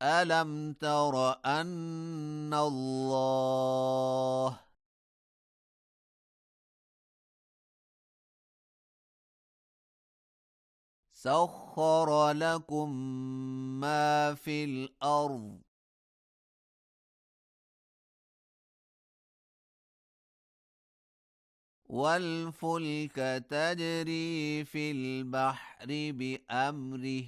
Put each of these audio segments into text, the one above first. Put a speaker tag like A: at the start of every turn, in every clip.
A: ألم تر أن الله سخر لكم ما في الأرض والفلك تجري في البحر بأمره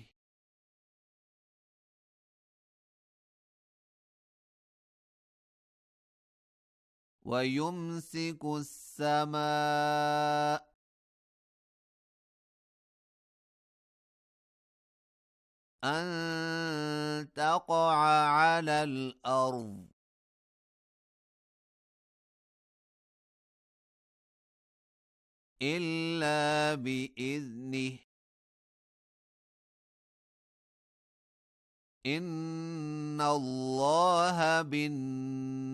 A: ويمسك السماء أن تقع على الأرض إلا بإذنه إن الله بالناس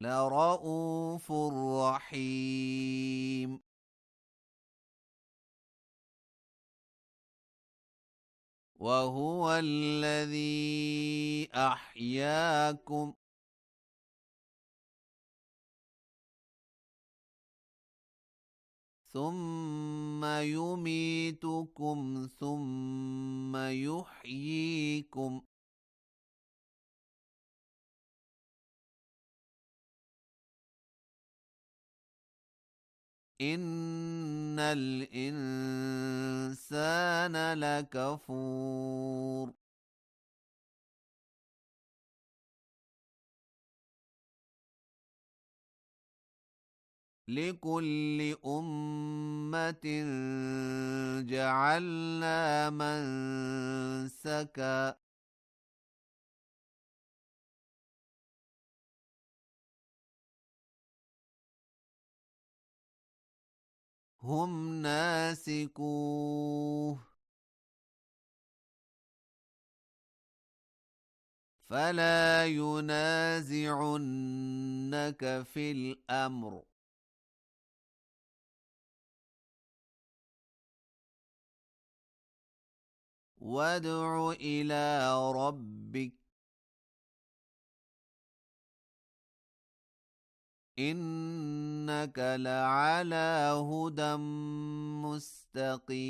A: لرءوف رحيم وهو الذي أحياكم ثم يميتكم ثم يحييكم إن الإنسان لكفور لكل أمة جعلنا منسكا هم ناسكوه فلا ينازعنك في الأمر وادع إلى ربك إنك لعلى هدى مستقيم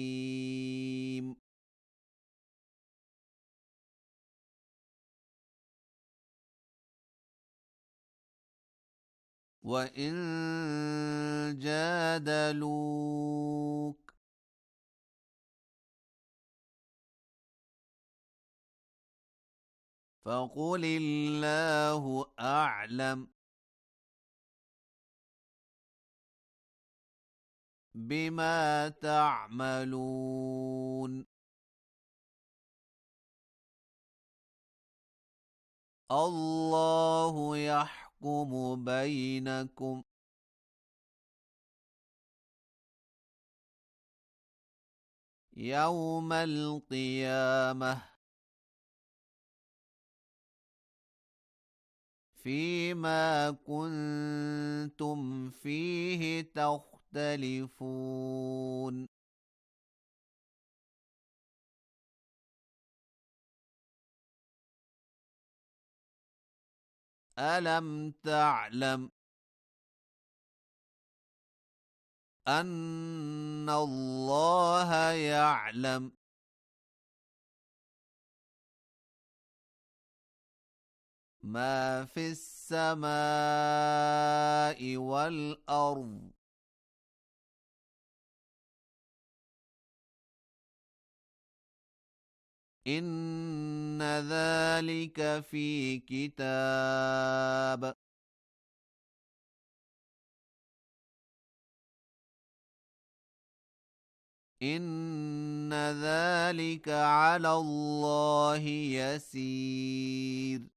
A: وإن جادلوك فقل الله أعلم بما تعملون الله يحكم بينكم يوم القيامة فيما كنتم فيه تختلفون ألم تعلم أن الله يعلم ما في السماء والأرض إن ذلك في كتاب إن ذلك على الله يسير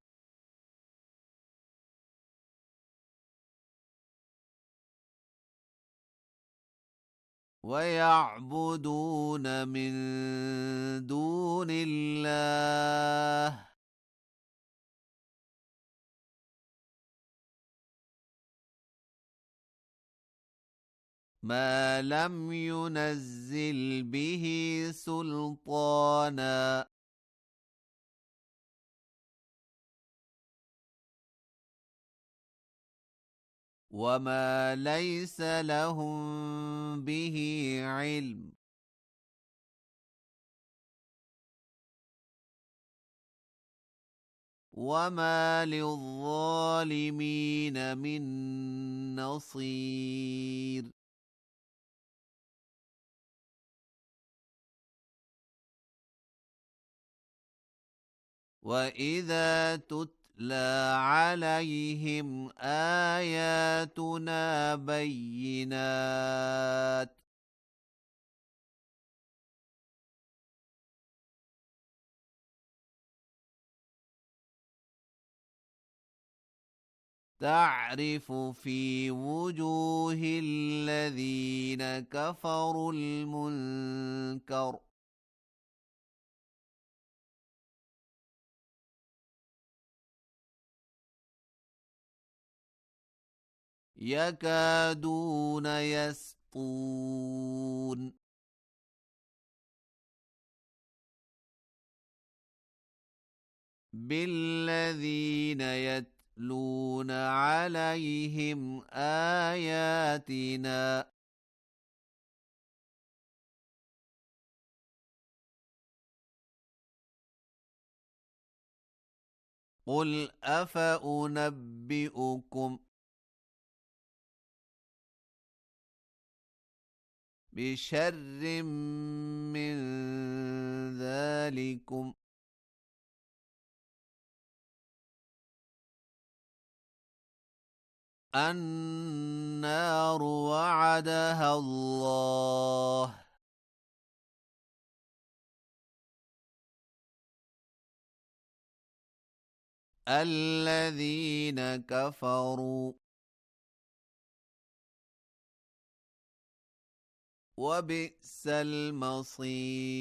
A: ويعبدون من دون الله ما لم ينزل به سلطانا وما ليس لهم به علم وما للظالمين من نصير وإذا تتلى عليهم آياتنا بينات تعرف في وجوه الذين كفروا المنكر يكادون يسطون بالذين يتلون عليهم آياتنا قل أفأنبئكم بشر من ذلكم النار وعدها الله الذين كفروا وبئس المصير